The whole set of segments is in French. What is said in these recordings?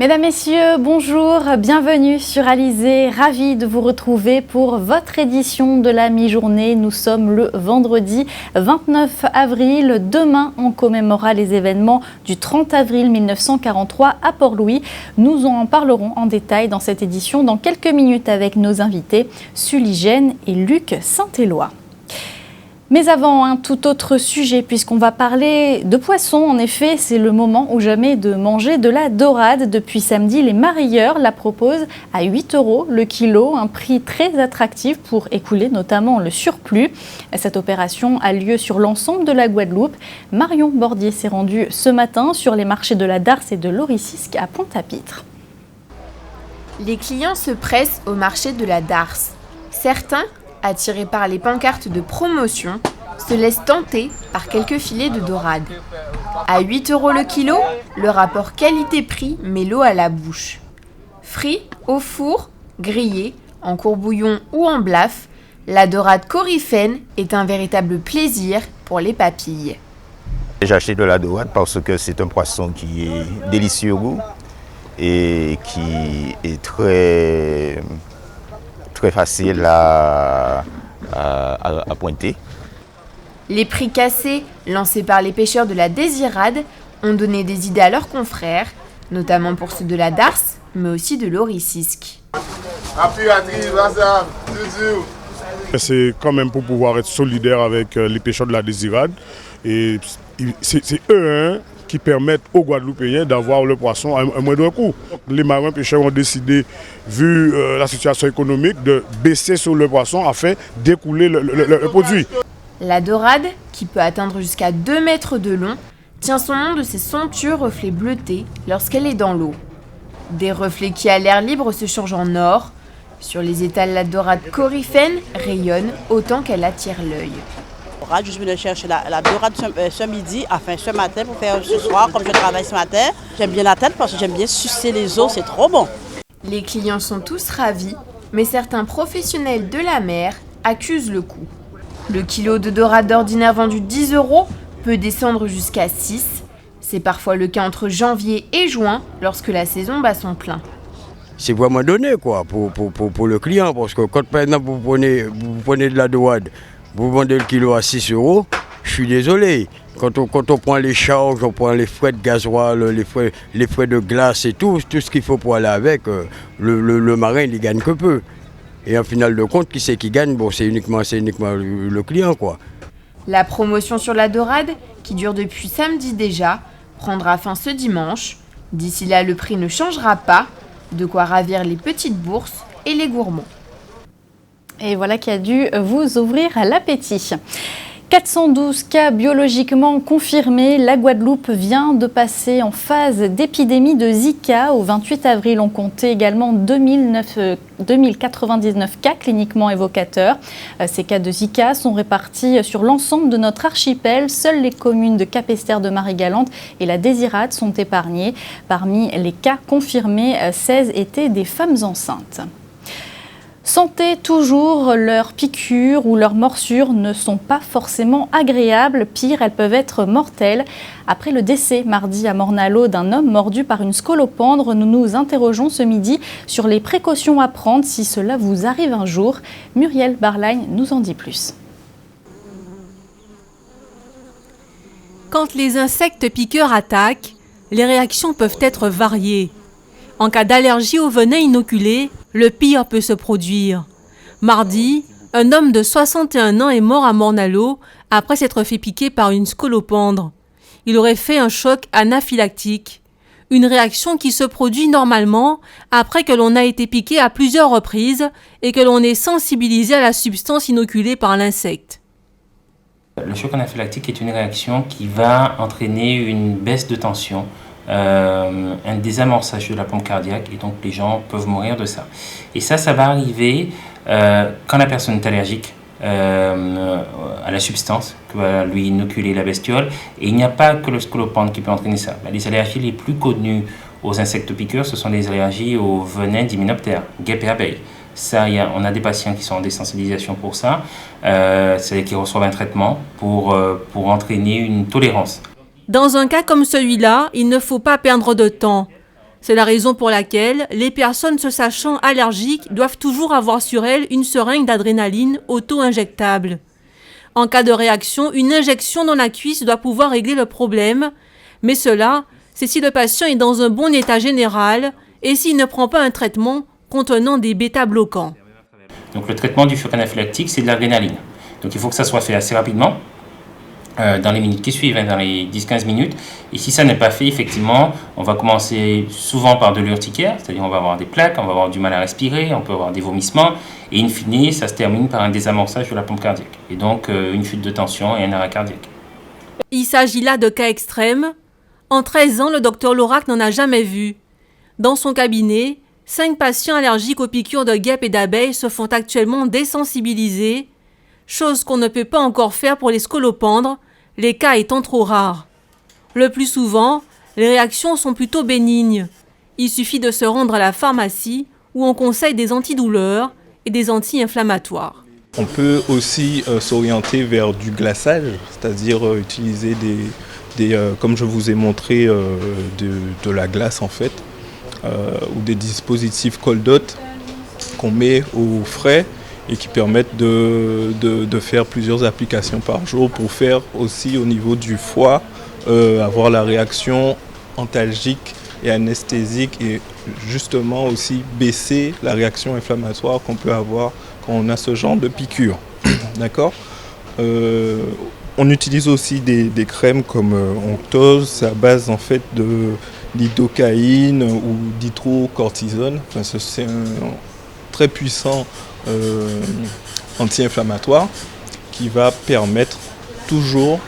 Mesdames, Messieurs, bonjour, bienvenue sur Alizé, ravi de vous retrouver pour votre édition de la mi-journée. Nous sommes le vendredi 29 avril. Demain, on commémorera les événements du 30 avril 1943 à Port-Louis. Nous en parlerons en détail dans cette édition dans quelques minutes avec nos invités Sully Gène et Luc Saint-Éloi. Mais avant, un tout autre sujet, puisqu'on va parler de poissons. En effet, c'est le moment ou jamais de manger de la dorade. Depuis samedi, les marailleurs la proposent à 8 € le kilo, un prix très attractif pour écouler notamment le surplus. Cette opération a lieu sur l'ensemble de la Guadeloupe. Marion Bordier s'est rendue ce matin sur les marchés de la Darse et de l'Oricisque à Pointe-à-Pitre. Les clients se pressent au marché de la Darse. Certains, attirés par les pancartes de promotion, se laissent tenter par quelques filets de dorade. À 8 € le kilo, le rapport qualité-prix met l'eau à la bouche. Frit, au four, grillé, en courbouillon ou en blaf, la dorade coryphène est un véritable plaisir pour les papilles. J'ai acheté de la dorade parce que c'est un poisson qui est délicieux au goût et qui est très facile à pointer. Les prix cassés lancés par les pêcheurs de la Désirade ont donné des idées à leurs confrères, notamment pour ceux de la Darse, mais aussi de l'Oricisque. C'est quand même pour pouvoir être solidaire avec les pêcheurs de la Désirade. Et c'est eux qui permettent aux Guadeloupéens d'avoir le poisson à un moindre coût. Les marins pêcheurs ont décidé, vu la situation économique, de baisser sur le poisson afin d'écouler le produit. La dorade, qui peut atteindre jusqu'à 2 mètres de long, tient son nom de ses somptueux reflets bleutés lorsqu'elle est dans l'eau. Des reflets qui à l'air libre se changent en or. Sur les étals, la dorade coryphène rayonne autant qu'elle attire l'œil. Je suis venue chercher la dorade ce midi, enfin ce matin pour faire ce soir, comme je travaille ce matin. J'aime bien la tête parce que j'aime bien sucer les os, c'est trop bon. Les clients sont tous ravis, mais certains professionnels de la mer accusent le coût. Le kilo de dorade d'ordinaire vendu 10 € peut descendre jusqu'à 6. C'est parfois le cas entre janvier et juin, lorsque la saison bat son plein. C'est vraiment donné quoi, pour le client, parce que quand par exemple vous prenez de la dorade, vous vendez le kilo à 6 €, je suis désolé. Quand on prend les charges, on prend les frais de gasoil, les frais de glace et tout ce qu'il faut pour aller avec, le marin il gagne que peu. Et en final de compte, qui c'est qui gagne? Bon, c'est uniquement le client quoi. La promotion sur la dorade, qui dure depuis samedi déjà, prendra fin ce dimanche. D'ici là, le prix ne changera pas, de quoi ravir les petites bourses et les gourmands. Et voilà qui a dû vous ouvrir l'appétit. 412 cas biologiquement confirmés. La Guadeloupe vient de passer en phase d'épidémie de Zika. Au 28 avril, on comptait également 2099 cas cliniquement évocateurs. Ces cas de Zika sont répartis sur l'ensemble de notre archipel. Seules les communes de Capesterre, de Marie-Galante et la Désirade sont épargnées. Parmi les cas confirmés, 16 étaient des femmes enceintes. Sentez toujours, leurs piqûres ou leurs morsures ne sont pas forcément agréables. Pire, elles peuvent être mortelles. Après le décès mardi à Morne-à-l'Eau d'un homme mordu par une scolopendre, nous nous interrogeons ce midi sur les précautions à prendre si cela vous arrive un jour. Muriel Barlagne nous en dit plus. Quand les insectes piqueurs attaquent, les réactions peuvent être variées. En cas d'allergie au venin inoculé, le pire peut se produire. Mardi, un homme de 61 ans est mort à Morne-à-l'Eau après s'être fait piquer par une scolopendre. Il aurait fait un choc anaphylactique, une réaction qui se produit normalement après que l'on a été piqué à plusieurs reprises et que l'on est sensibilisé à la substance inoculée par l'insecte. Le choc anaphylactique est une réaction qui va entraîner une baisse de tension, un désamorçage de la pompe cardiaque, et donc les gens peuvent mourir de ça. Et ça va arriver quand la personne est allergique à la substance que va lui inoculer la bestiole. Et il n'y a pas que le scolopendre qui peut entraîner ça. Les allergies les plus connues aux insectes piqueurs, ce sont les allergies au venin d'hyménoptères, guêpes et abeilles. Ça, on a des patients qui sont en désensibilisation pour ça, c'est-à-dire qui reçoivent un traitement pour entraîner une tolérance. Dans un cas comme celui-là, il ne faut pas perdre de temps. C'est la raison pour laquelle les personnes se sachant allergiques doivent toujours avoir sur elles une seringue d'adrénaline auto-injectable. En cas de réaction, une injection dans la cuisse doit pouvoir régler le problème, mais cela, c'est si le patient est dans un bon état général et s'il ne prend pas un traitement contenant des bêta-bloquants. Donc le traitement du choc anaphylactique, c'est de l'adrénaline. Donc il faut que ça soit fait assez rapidement, dans les minutes qui suivent, dans les 10-15 minutes. Et si ça n'est pas fait, effectivement, on va commencer souvent par de l'urticaire, c'est-à-dire on va avoir des plaques, on va avoir du mal à respirer, on peut avoir des vomissements, et in fine, ça se termine par un désamorçage de la pompe cardiaque. Et donc une chute de tension et un arrêt cardiaque. Il s'agit là de cas extrêmes. En 13 ans, le docteur Lorac n'en a jamais vu. Dans son cabinet, 5 patients allergiques aux piqûres de guêpes et d'abeilles se font actuellement désensibiliser, chose qu'on ne peut pas encore faire pour les scolopendres, les cas étant trop rares. Le plus souvent, les réactions sont plutôt bénignes. Il suffit de se rendre à la pharmacie où on conseille des antidouleurs et des anti-inflammatoires. On peut aussi s'orienter vers du glaçage, c'est-à-dire utiliser comme je vous ai montré, de la glace en fait, ou des dispositifs cold-hot qu'on met au frais et qui permettent de faire plusieurs applications par jour pour faire aussi au niveau du foie, avoir la réaction antalgique et anesthésique et justement aussi baisser la réaction inflammatoire qu'on peut avoir quand on a ce genre de piqûre. D'accord ? On utilise aussi des crèmes comme Onctose, c'est à base en fait de lidocaïne ou d'hydrocortisone. Enfin, c'est un très puissant anti-inflammatoire qui va permettre toujours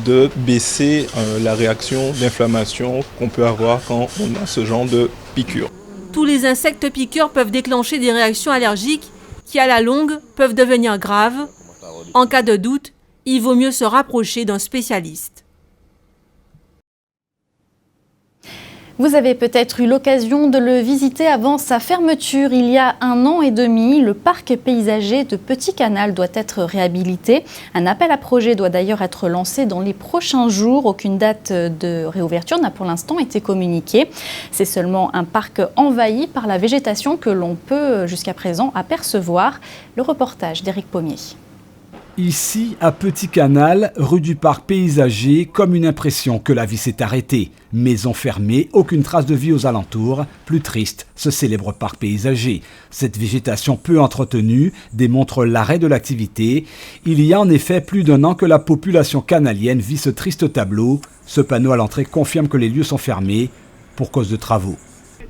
de baisser la réaction d'inflammation qu'on peut avoir quand on a ce genre de piqûre. Tous les insectes piqueurs peuvent déclencher des réactions allergiques qui, à la longue, peuvent devenir graves. En cas de doute, il vaut mieux se rapprocher d'un spécialiste. Vous avez peut-être eu l'occasion de le visiter avant sa fermeture il y a 1 an et demi. Le parc paysager de Petit Canal doit être réhabilité. Un appel à projet doit d'ailleurs être lancé dans les prochains jours. Aucune date de réouverture n'a pour l'instant été communiquée. C'est seulement un parc envahi par la végétation que l'on peut jusqu'à présent apercevoir. Le reportage d'Éric Pommier. Ici, à Petit Canal, rue du Parc Paysager, comme une impression que la vie s'est arrêtée. Maison fermée, aucune trace de vie aux alentours. Plus triste, ce célèbre parc paysager. Cette végétation peu entretenue démontre l'arrêt de l'activité. Il y a en effet plus d'1 an que la population canalienne vit ce triste tableau. Ce panneau à l'entrée confirme que les lieux sont fermés pour cause de travaux.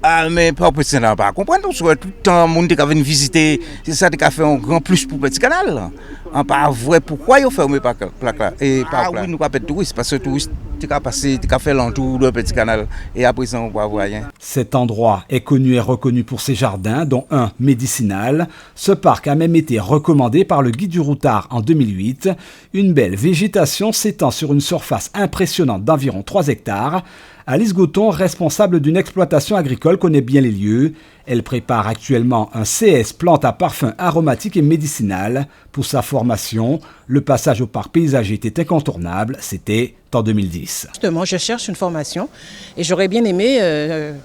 Ah, mais pas Petit Canal, pas comprendre. Tout le temps, les gens qui viennent visiter, c'est ça qui a fait un grand plus pour Petit Canal. On pas vrai pourquoi ils ont fermé par là. Et par oui, nous pas de touristes parce que les touristes qui passé, qui fait l'entour de Petit Canal et après ça on ne voit rien. Cet endroit est connu et reconnu pour ses jardins, dont un médicinal. Ce parc a même été recommandé par le guide du routard en 2008. Une belle végétation s'étend sur une surface impressionnante d'environ 3 hectares. Alice Gauton, responsable d'une exploitation agricole, connaît bien les lieux. Elle prépare actuellement un CS plante à parfum aromatique et médicinal. Pour sa formation, le passage au parc paysager était incontournable. C'était en 2010. Justement, je cherche une formation et j'aurais bien aimé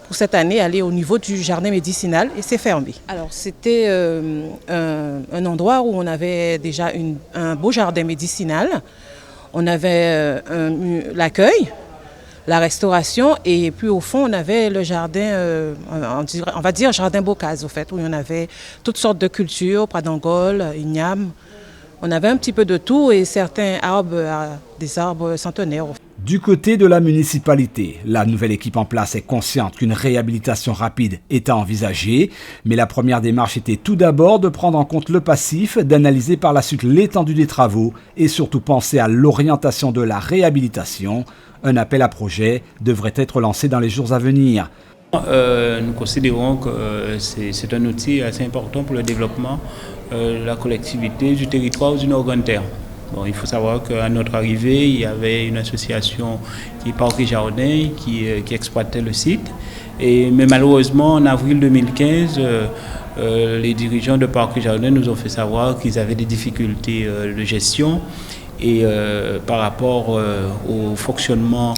pour cette année aller au niveau du jardin médicinal et c'est fermé. Alors c'était un endroit où on avait déjà un beau jardin médicinal. On avait l'accueil, la restauration et puis au fond on avait le jardin, on va dire jardin Bocase au fait, où on avait toutes sortes de cultures, pradangole, igname. On avait un petit peu de tout et certains arbres, des arbres centenaires. Du côté de la municipalité, la nouvelle équipe en place est consciente qu'une réhabilitation rapide est à envisager, mais la première démarche était tout d'abord de prendre en compte le passif, d'analyser par la suite l'étendue des travaux et surtout penser à l'orientation de la réhabilitation. Un appel à projet devrait être lancé dans les jours à venir. Nous considérons que c'est un outil assez important pour le développement de la collectivité, du territoire du Nord-Grande-Terre. Bon, il faut savoir qu'à notre arrivée, il y avait une association qui est Parc et Jardin qui exploitait le site. Mais malheureusement, en avril 2015, les dirigeants de Parc et Jardin nous ont fait savoir qu'ils avaient des difficultés de gestion et par rapport au fonctionnement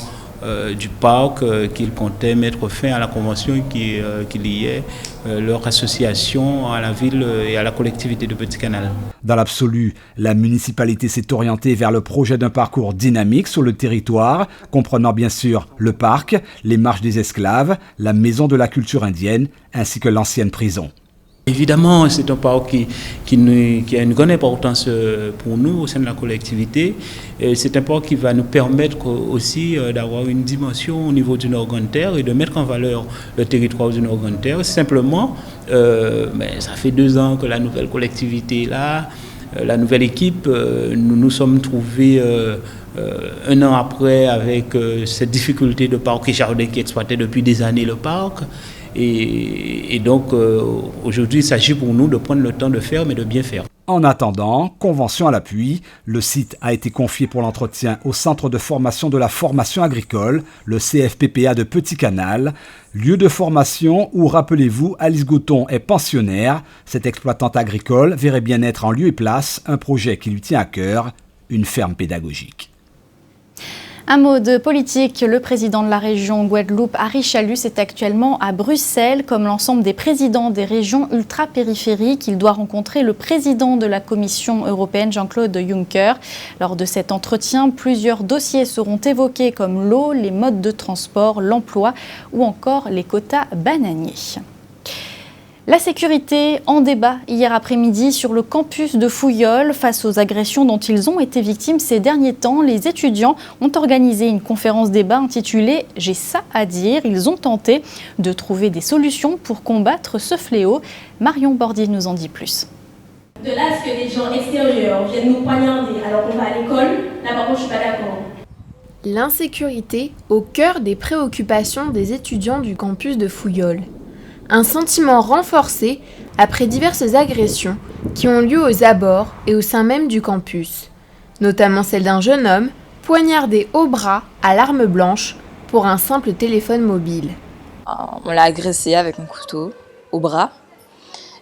du parc qu'ils comptaient mettre fin à la convention qui liait leur association à la ville et à la collectivité de Petit-Canal. Dans l'absolu, la municipalité s'est orientée vers le projet d'un parcours dynamique sur le territoire, comprenant bien sûr le parc, les marches des esclaves, la maison de la culture indienne ainsi que l'ancienne prison. Évidemment, c'est un parc qui a une grande importance pour nous au sein de la collectivité. C'est un parc qui va nous permettre aussi d'avoir une dimension au niveau du Nord-Grande-Terre et de mettre en valeur le territoire du Nord-Grande-Terre. Simplement, ça fait 2 ans que la nouvelle collectivité est là, la nouvelle équipe. Nous nous sommes trouvés 1 an après avec cette difficulté de parc et jardin qui exploitait depuis des années le parc. Et donc, aujourd'hui, il s'agit pour nous de prendre le temps de faire, mais de bien faire. En attendant, convention à l'appui, le site a été confié pour l'entretien au Centre de formation de la formation agricole, le CFPPA de Petit-Canal, lieu de formation où, rappelez-vous, Alice Gauton est pensionnaire. Cette exploitante agricole verrait bien être en lieu et place un projet qui lui tient à cœur, une ferme pédagogique. Un mot de politique, le président de la région Guadeloupe, Harry Chalus, est actuellement à Bruxelles. Comme l'ensemble des présidents des régions ultra-périphériques, il doit rencontrer le président de la Commission européenne, Jean-Claude Juncker. Lors de cet entretien, plusieurs dossiers seront évoqués comme l'eau, les modes de transport, l'emploi ou encore les quotas bananiers. La sécurité en débat hier après-midi sur le campus de Fouillol. Face aux agressions dont ils ont été victimes ces derniers temps, les étudiants ont organisé une conférence débat intitulée « J'ai ça à dire ». Ils ont tenté de trouver des solutions pour combattre ce fléau. Marion Bordier nous en dit plus. De là à ce que des gens extérieurs viennent nous poignarder alors qu'on va à l'école, là par contre je suis pas d'accord. L'insécurité au cœur des préoccupations des étudiants du campus de Fouillol. Un sentiment renforcé après diverses agressions qui ont lieu aux abords et au sein même du campus, notamment celle d'un jeune homme poignardé au bras à l'arme blanche pour un simple téléphone mobile. On l'a agressé avec un couteau au bras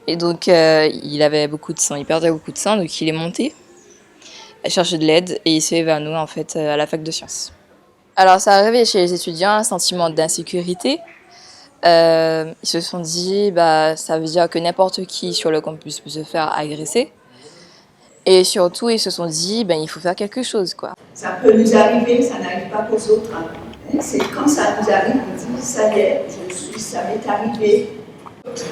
et donc il avait beaucoup de sang, il perdait beaucoup de sang, donc il est monté chercher de l'aide et il s'est évanoui en fait à la fac de sciences. Alors ça a arrivé chez les étudiants un sentiment d'insécurité. Ils se sont dit, ça veut dire que n'importe qui sur le campus peut se faire agresser. Et surtout, ils se sont dit, il faut faire quelque chose, quoi. Ça peut nous arriver, ça n'arrive pas qu'aux autres. C'est quand ça nous arrive, on dit, ça y est, ça m'est arrivé.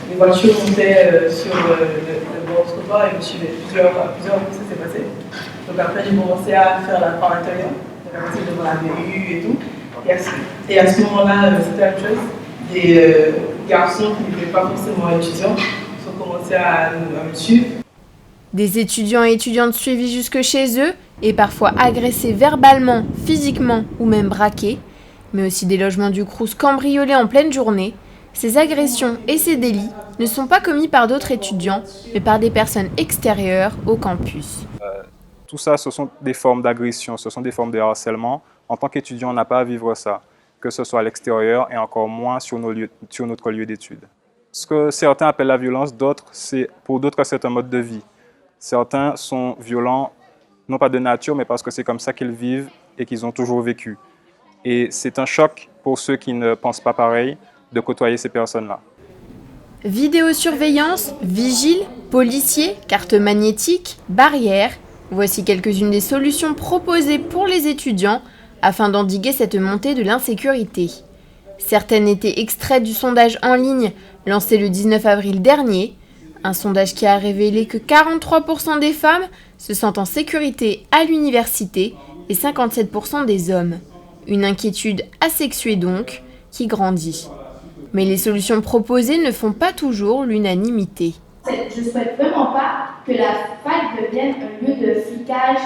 Les voitures montaient sur le bord du trottoir et me suivaient. Plusieurs fois, ça s'est passé. Donc après, j'ai commencé à faire la part intérieure. J'ai commencé devant la BU et tout. Et à ce moment-là, c'était la même chose. Des garçons qui n'étaient pas forcément étudiants ont commencé à me suivre. Des étudiants et étudiantes suivis jusque chez eux et parfois agressés verbalement, physiquement ou même braqués, mais aussi des logements du Crous cambriolés en pleine journée. Ces agressions et ces délits ne sont pas commis par d'autres étudiants, mais par des personnes extérieures au campus. Tout ça, ce sont des formes d'agression, ce sont des formes de harcèlement. En tant qu'étudiant, on n'a pas à vivre ça, que ce soit à l'extérieur et encore moins sur notre lieu d'études. Ce que certains appellent la violence, pour d'autres, c'est un mode de vie. Certains sont violents, non pas de nature, mais parce que c'est comme ça qu'ils vivent et qu'ils ont toujours vécu. Et c'est un choc pour ceux qui ne pensent pas pareil de côtoyer ces personnes-là. Vidéosurveillance, vigiles, policiers, cartes magnétiques, barrières. Voici quelques-unes des solutions proposées pour les étudiants afin d'endiguer cette montée de l'insécurité. Certaines étaient extraites du sondage en ligne lancé le 19 avril dernier. Un sondage qui a révélé que 43% des femmes se sentent en sécurité à l'université et 57% des hommes. Une inquiétude asexuée donc, qui grandit. Mais les solutions proposées ne font pas toujours l'unanimité. Je ne souhaite vraiment pas que la fac devienne un lieu de flicage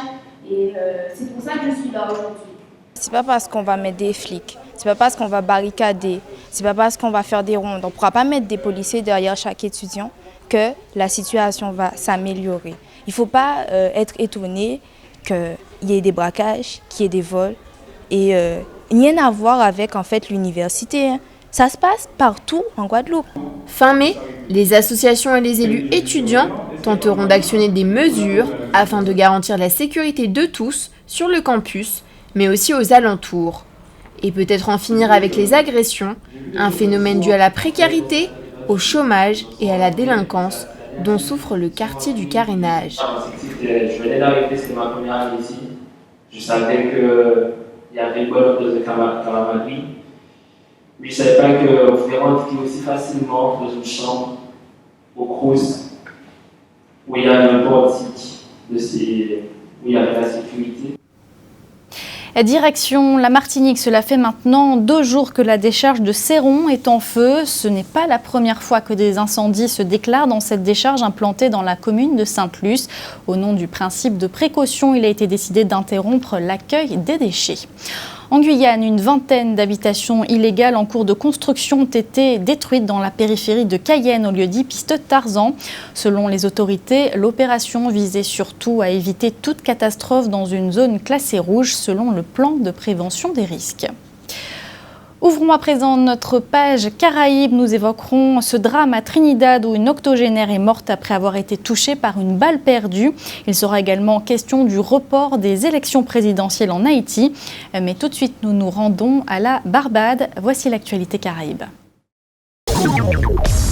et c'est pour ça que je suis là aujourd'hui. C'est pas parce qu'on va mettre des flics, c'est pas parce qu'on va barricader, c'est pas parce qu'on va faire des rondes, on ne pourra pas mettre des policiers derrière chaque étudiant que la situation va s'améliorer. Il ne faut pas être étonné qu'il y ait des braquages, qu'il y ait des vols et rien à voir avec en fait l'université. Ça se passe partout en Guadeloupe. Fin mai, les associations et les élus étudiants tenteront d'actionner des mesures afin de garantir la sécurité de tous sur le campus, mais aussi aux alentours. Et peut-être en finir avec les agressions, un phénomène dû à la précarité, au chômage et à la délinquance dont souffre le quartier du Carénage. Je venais d'arriver, c'était ma première année ici. Je savais qu'il y avait une bonne dose de camaraderie. Mais je ne savais pas qu'on pouvait rentrer aussi facilement dans une chambre au Crous où il y avait un portique, où il y avait la sécurité. Direction la Martinique, cela fait maintenant 2 jours que la décharge de Céron est en feu. Ce n'est pas la première fois que des incendies se déclarent dans cette décharge implantée dans la commune de Sainte-Luce. Au nom du principe de précaution, il a été décidé d'interrompre l'accueil des déchets. En Guyane, une vingtaine d'habitations illégales en cours de construction ont été détruites dans la périphérie de Cayenne au lieu-dit Piste Tarzan. Selon les autorités, l'opération visait surtout à éviter toute catastrophe dans une zone classée rouge selon le plan de prévention des risques. Ouvrons à présent notre page Caraïbes. Nous évoquerons ce drame à Trinidad où une octogénaire est morte après avoir été touchée par une balle perdue. Il sera également question du report des élections présidentielles en Haïti. Mais tout de suite, nous nous rendons à la Barbade. Voici l'actualité Caraïbes.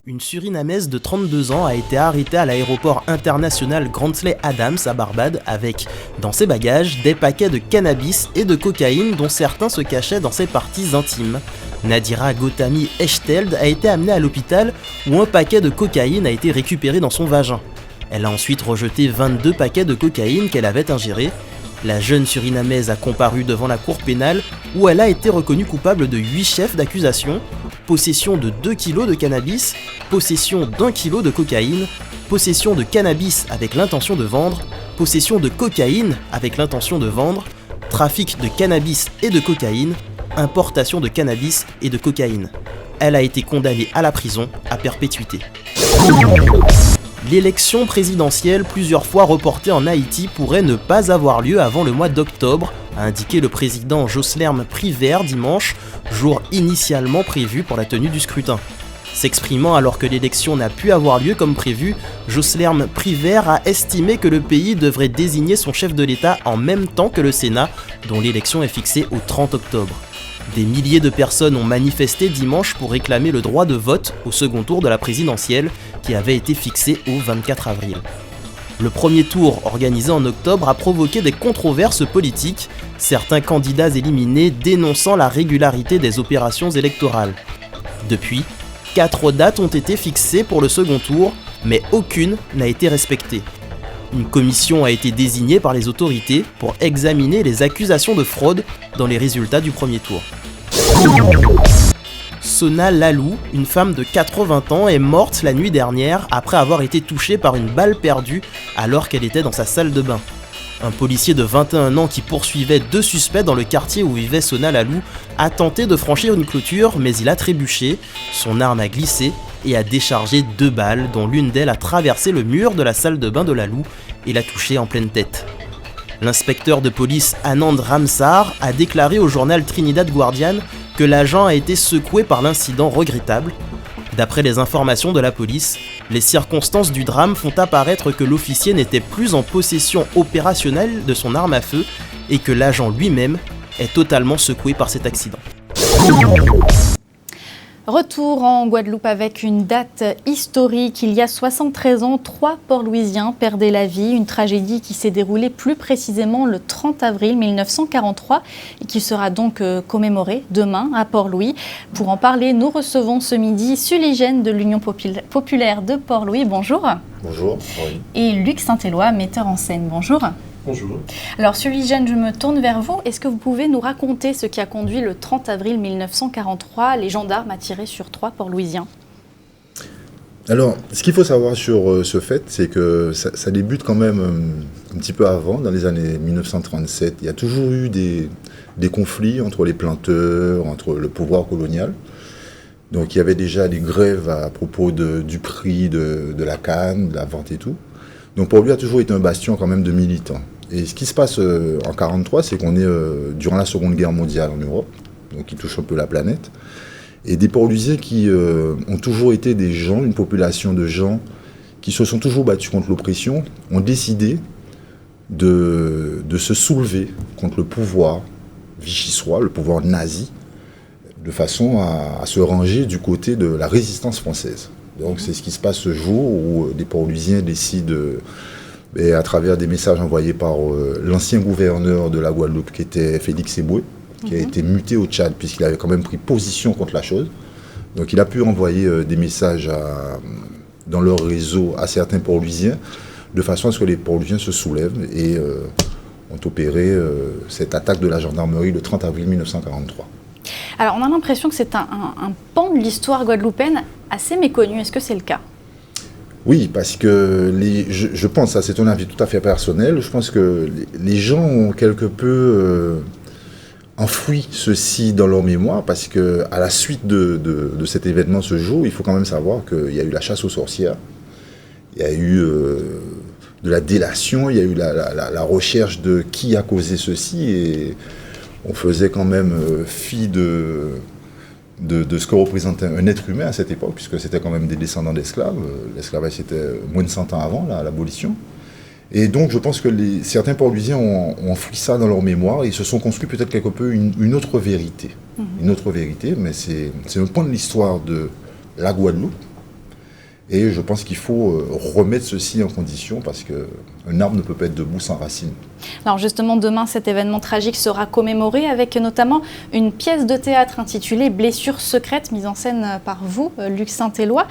Une Surinamaise de 32 ans a été arrêtée à l'aéroport international Grantley Adams à Barbade avec, dans ses bagages, des paquets de cannabis et de cocaïne dont certains se cachaient dans ses parties intimes. Nadira Gotami Echteld a été amenée à l'hôpital où un paquet de cocaïne a été récupéré dans son vagin. Elle a ensuite rejeté 22 paquets de cocaïne qu'elle avait ingérés. La jeune Surinamaise a comparu devant la cour pénale où elle a été reconnue coupable de 8 chefs d'accusation, possession de 2 kilos de cannabis, possession d'1 kilo de cocaïne, possession de cannabis avec l'intention de vendre, possession de cocaïne avec l'intention de vendre, trafic de cannabis et de cocaïne, importation de cannabis et de cocaïne. Elle a été condamnée à la prison à perpétuité. L'élection présidentielle plusieurs fois reportée en Haïti pourrait ne pas avoir lieu avant le mois d'octobre, a indiqué le président Joslerm Privert dimanche, jour initialement prévu pour la tenue du scrutin. S'exprimant alors que l'élection n'a pu avoir lieu comme prévu, Joslerm Privert a estimé que le pays devrait désigner son chef de l'État en même temps que le Sénat, dont l'élection est fixée au 30 octobre. Des milliers de personnes ont manifesté dimanche pour réclamer le droit de vote au second tour de la présidentielle qui avait été fixé au 24 avril. Le premier tour, organisé en octobre, a provoqué des controverses politiques, certains candidats éliminés dénonçant la régularité des opérations électorales. Depuis, 4 dates ont été fixées pour le second tour, mais aucune n'a été respectée. Une commission a été désignée par les autorités pour examiner les accusations de fraude dans les résultats du premier tour. Sona Lalou, une femme de 80 ans, est morte la nuit dernière après avoir été touchée par une balle perdue alors qu'elle était dans sa salle de bain. Un policier de 21 ans qui poursuivait 2 suspects dans le quartier où vivait Sona Lalou a tenté de franchir une clôture mais il a trébuché, son arme a glissé et a déchargé 2 balles dont l'une d'elles a traversé le mur de la salle de bain de Lalou et l'a touché en pleine tête. L'inspecteur de police Anand Ramsar a déclaré au journal Trinidad Guardian que l'agent a été secoué par l'incident regrettable. D'après les informations de la police, les circonstances du drame font apparaître que l'officier n'était plus en possession opérationnelle de son arme à feu et que l'agent lui-même est totalement secoué par cet accident. Retour en Guadeloupe avec une date historique. Il y a 73 ans, 3 Port-Louisiens perdaient la vie. Une tragédie qui s'est déroulée plus précisément le 30 avril 1943 et qui sera donc commémorée demain à Port-Louis. Pour en parler, nous recevons ce midi Suligène de l'Union populaire de Port-Louis. Bonjour. Bonjour. Oui. Et Luc Saint-Éloi, metteur en scène. Bonjour. Bonjour. Alors, Suligène, je me tourne vers vous. Est-ce que vous pouvez nous raconter ce qui a conduit le 30 avril 1943 les gendarmes à tirer sur 3 Port-Louisiens ? Alors, ce qu'il faut savoir sur ce fait, c'est que ça débute quand même un petit peu avant, dans les années 1937. Il y a toujours eu des conflits entre les planteurs, entre le pouvoir colonial. Donc, il y avait déjà des grèves à propos du prix de la canne, de la vente et tout. Donc, Port-Louis a toujours été un bastion quand même de militants. Et ce qui se passe en 1943, c'est qu'on est durant la Seconde Guerre mondiale en Europe, donc qui touche un peu la planète, et des Port-Louisiens qui ont toujours été des gens, une population de gens qui se sont toujours battus contre l'oppression, ont décidé de se soulever contre le pouvoir vichysois, le pouvoir nazi, de façon à se ranger du côté de la résistance française. Donc c'est ce qui se passe ce jour où des Port-Louisiens décident, à travers des messages envoyés par l'ancien gouverneur de la Guadeloupe, qui était Félix Eboué, qui a été muté au Tchad, puisqu'il avait quand même pris position contre la chose. Donc il a pu envoyer des messages dans leur réseau à certains Port-Louisiens, de façon à ce que les Port-Louisiens se soulèvent et ont opéré cette attaque de la gendarmerie le 30 avril 1943. Alors on a l'impression que c'est un pan de l'histoire guadeloupéenne assez méconnu. Est-ce que c'est le cas ? Oui, parce que je pense, ça c'est un avis tout à fait personnel, je pense que les gens ont quelque peu enfoui ceci dans leur mémoire, parce qu'à la suite de cet événement ce jour, il faut quand même savoir qu'il y a eu la chasse aux sorcières, il y a eu de la délation, il y a eu la recherche de qui a causé ceci, et on faisait quand même fi de ce que représentait un être humain à cette époque, puisque c'était quand même des descendants d'esclaves. L'esclavage c'était moins de 100 ans avant l'abolition. Et donc je pense que certains Port-Louisiens ont enfoui ça dans leur mémoire et ils se sont construits peut-être quelque peu une autre vérité. Une autre vérité, mais c'est un point de l'histoire de la Guadeloupe. Et je pense qu'il faut remettre ceci en condition, parce qu'un arbre ne peut pas être debout sans racines. Alors justement, demain, cet événement tragique sera commémoré avec notamment une pièce de théâtre intitulée « Blessures secrètes » mise en scène par vous, Luc Saint-Éloi.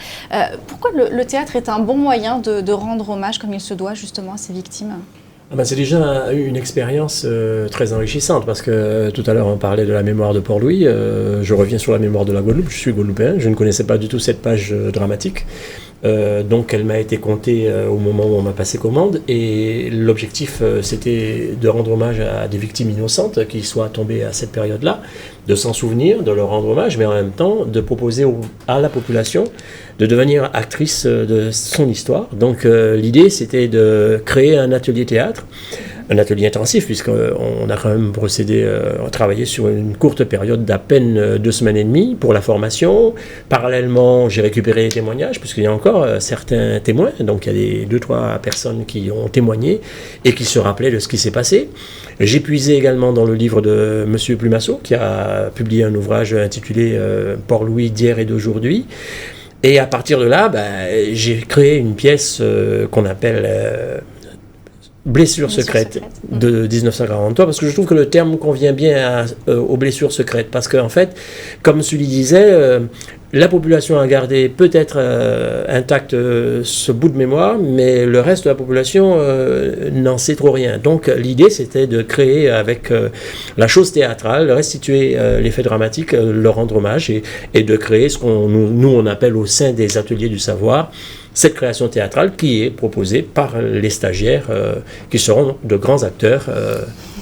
Pourquoi le théâtre est un bon moyen de rendre hommage comme il se doit justement à ces victimes ? C'est déjà une expérience très enrichissante, parce que tout à l'heure on parlait de la mémoire de Port-Louis, je reviens sur la mémoire de la Guadeloupe, je suis guadeloupéen, je ne connaissais pas du tout cette page dramatique, donc elle m'a été contée au moment où on m'a passé commande, et l'objectif c'était de rendre hommage à des victimes innocentes qui soient tombées à cette période-là, de s'en souvenir, de leur rendre hommage, mais en même temps de proposer à la population de devenir actrice de son histoire. Donc l'idée c'était de créer un atelier théâtre, un atelier intensif, puisqu'on a quand même travaillé sur une courte période d'à peine 2 semaines et demie pour la formation. Parallèlement, j'ai récupéré les témoignages, puisqu'il y a encore certains témoins, donc il y a 2-3 personnes qui ont témoigné et qui se rappelaient de ce qui s'est passé. J'ai puisé également dans le livre de M. Plumasso, qui a publié un ouvrage intitulé « Port-Louis d'hier et d'aujourd'hui ». Et à partir de là, j'ai créé une pièce qu'on appelle Blessures secrètes de 1943, parce que je trouve que le terme convient bien aux blessures secrètes, parce qu'en fait, comme Sully disait, la population a gardé peut-être intact ce bout de mémoire, mais le reste de la population n'en sait trop rien. Donc l'idée c'était de créer avec la chose théâtrale, restituer l'effet dramatique, leur rendre hommage, et de créer ce qu'on nous appelle au sein des ateliers du savoir, cette création théâtrale qui est proposée par les stagiaires qui seront de grands acteurs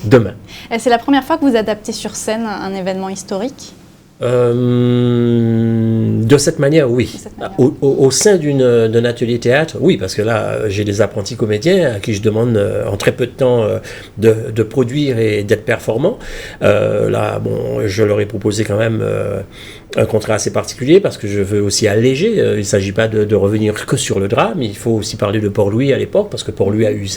demain. C'est la première fois que vous adaptez sur scène un événement historique ? De cette manière, oui. Au sein d'un atelier théâtre, oui, parce que là, j'ai des apprentis comédiens à qui je demande en très peu de temps de produire et d'être performants. Là, je leur ai proposé quand même un contrat assez particulier, parce que je veux aussi alléger. Il ne s'agit pas de revenir que sur le drame, il faut aussi parler de Port-Louis à l'époque, parce que Port-Louis a eu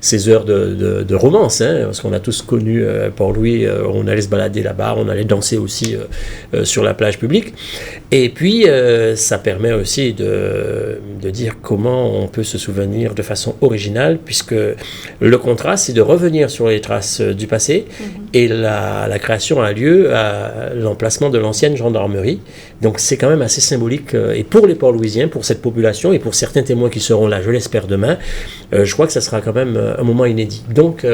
ses heures de romance, parce qu'on a tous connu Port-Louis, on allait se balader là-bas, on allait danser aussi sur la plage publique. Et puis, ça permet aussi de dire comment on peut se souvenir de façon originale, puisque le contrat, c'est de revenir sur les traces du passé, et la création a lieu à l'emplacement de l'ancienne gendarmerie. Donc c'est quand même assez symbolique, et pour les Port-Louisiens, pour cette population, et pour certains témoins qui seront là, je l'espère, demain, je crois que ça sera quand même un moment inédit. Donc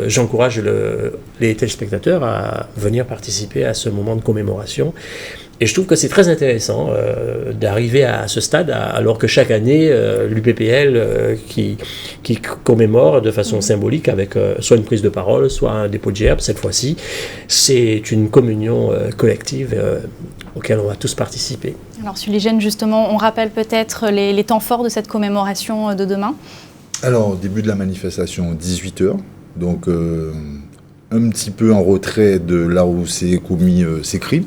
j'encourage les téléspectateurs à venir participer à ce moment de commémoration. Et je trouve que c'est très intéressant d'arriver à ce stade, alors que chaque année, l'UPPL qui commémore de façon symbolique avec soit une prise de parole, soit un dépôt de gerbe, cette fois-ci, c'est une communion collective auquel on va tous participer. Alors, Suligène, justement, on rappelle peut-être les temps forts de cette commémoration de demain. Alors, au début de la manifestation, 18h, donc un petit peu en retrait de là où s'est commis ces crimes,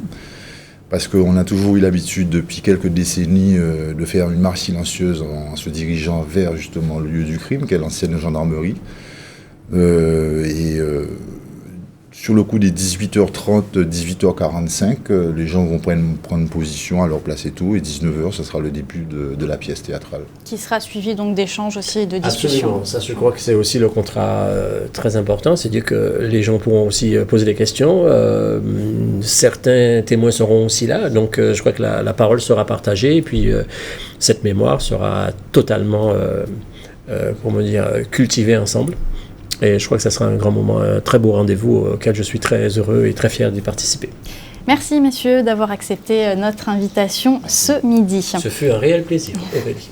parce qu'on a toujours eu l'habitude depuis quelques décennies de faire une marche silencieuse en se dirigeant vers justement le lieu du crime, qu'est l'ancienne gendarmerie. Sur le coup des 18h30, 18h45, les gens vont prendre position à leur place et tout, et 19h, ce sera le début de la pièce théâtrale. Qui sera suivi donc d'échanges aussi et de discussions. Absolument, ça je crois que c'est aussi le contrat très important, c'est-à-dire que les gens pourront aussi poser des questions, certains témoins seront aussi là, donc je crois que la parole sera partagée, et puis cette mémoire sera totalement cultivée ensemble. Et je crois que ça sera un grand moment, un très beau rendez-vous auquel je suis très heureux et très fier d'y participer. Merci messieurs d'avoir accepté notre invitation ce midi. Ce fut un réel plaisir, Aurélie.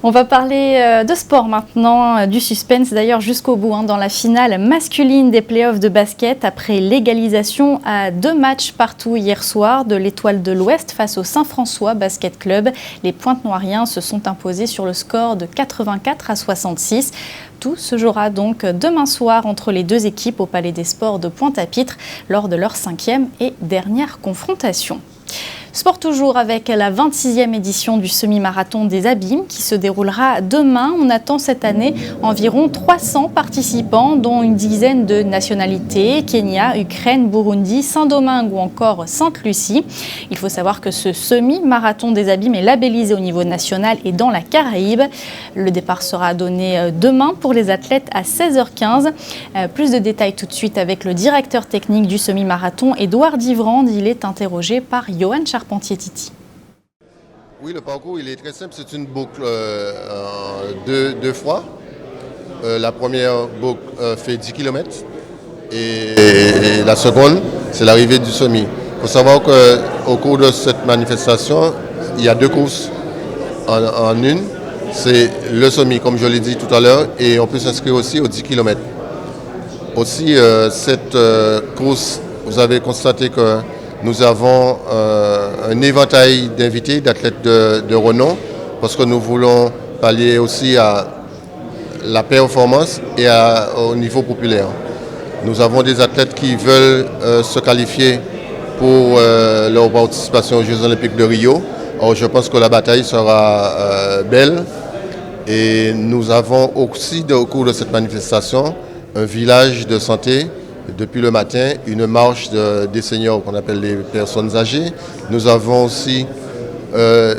On va parler de sport maintenant, du suspense d'ailleurs jusqu'au bout, dans la finale masculine des playoffs de basket après l'égalisation à 2 matchs partout hier soir de l'Étoile de l'Ouest face au Saint-François Basket Club. Les Pointe-Noiriens se sont imposés sur le score de 84-66. Tout se jouera donc demain soir entre les deux équipes au Palais des Sports de Pointe-à-Pitre lors de leur 5e et dernière confrontation. Sport toujours avec la 26e édition du semi-marathon des Abîmes qui se déroulera demain. On attend cette année environ 300 participants, dont une dizaine de nationalités, Kenya, Ukraine, Burundi, Saint-Domingue ou encore Sainte-Lucie. Il faut savoir que ce semi-marathon des Abîmes est labellisé au niveau national et dans la Caraïbe. Le départ sera donné demain pour les athlètes à 16h15. Plus de détails tout de suite avec le directeur technique du semi-marathon, Édouard Divrande. Il est interrogé par Johan Charpentier-Titi. Oui, le parcours il est très simple, c'est une boucle deux fois. La première boucle fait 10 km et la seconde, c'est l'arrivée du semi. Il faut savoir qu'au cours de cette manifestation, il y a 2 courses en une. C'est le semi, comme je l'ai dit tout à l'heure, et on peut s'inscrire aussi aux 10 km. Aussi, cette course, vous avez constaté que nous avons un éventail d'invités, d'athlètes de renom, parce que nous voulons pallier aussi à la performance et au niveau populaire. Nous avons des athlètes qui veulent se qualifier pour leur participation aux Jeux Olympiques de Rio. Alors, je pense que la bataille sera belle. Et nous avons aussi, au cours de cette manifestation, un village de santé. Depuis le matin, une marche des seniors qu'on appelle les personnes âgées. Nous avons aussi, le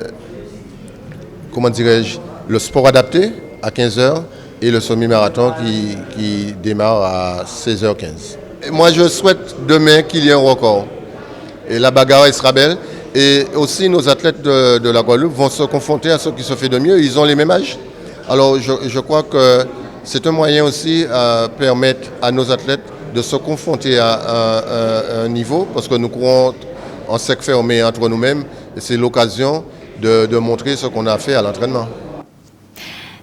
sport adapté à 15h et le semi-marathon qui démarre à 16h15. Et moi, je souhaite demain qu'il y ait un record. Et la bagarre sera belle. Et aussi, nos athlètes de la Guadeloupe vont se confronter à ce qui se fait de mieux. Ils ont les mêmes âges. Alors, je crois que c'est un moyen aussi à permettre à nos athlètes de se confronter à un niveau, parce que nous courons en cercle fermé entre nous-mêmes, et c'est l'occasion de montrer ce qu'on a fait à l'entraînement.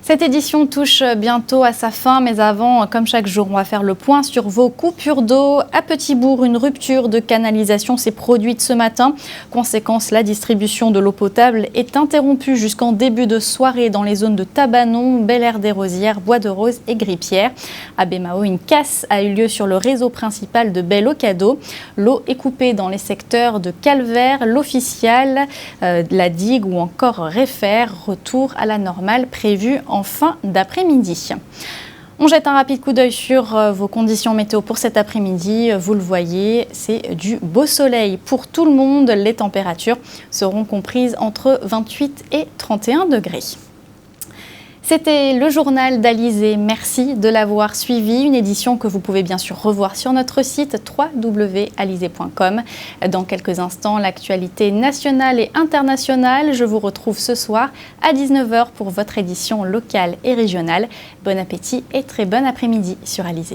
Cette édition touche bientôt à sa fin, mais avant, comme chaque jour, on va faire le point sur vos coupures d'eau. À Petit-Bourg, une rupture de canalisation s'est produite ce matin. Conséquence, la distribution de l'eau potable est interrompue jusqu'en début de soirée dans les zones de Tabanon, Bel-Air-des-Rosières, Bois-de-Rose et Grippières. À Bémao, une casse a eu lieu sur le réseau principal de Bel-Ocado. L'eau est coupée dans les secteurs de Calvaire, l'Official, la Digue ou encore Réfère. Retour à la normale prévu en fin d'après-midi. On jette un rapide coup d'œil sur vos conditions météo pour cet après-midi. Vous le voyez, c'est du beau soleil pour tout le monde. Les températures seront comprises entre 28 et 31 degrés. C'était le journal d'Alizé. Merci de l'avoir suivi. Une édition que vous pouvez bien sûr revoir sur notre site www.alizé.com. Dans quelques instants, l'actualité nationale et internationale. Je vous retrouve ce soir à 19h pour votre édition locale et régionale. Bon appétit et très bon après-midi sur Alizé.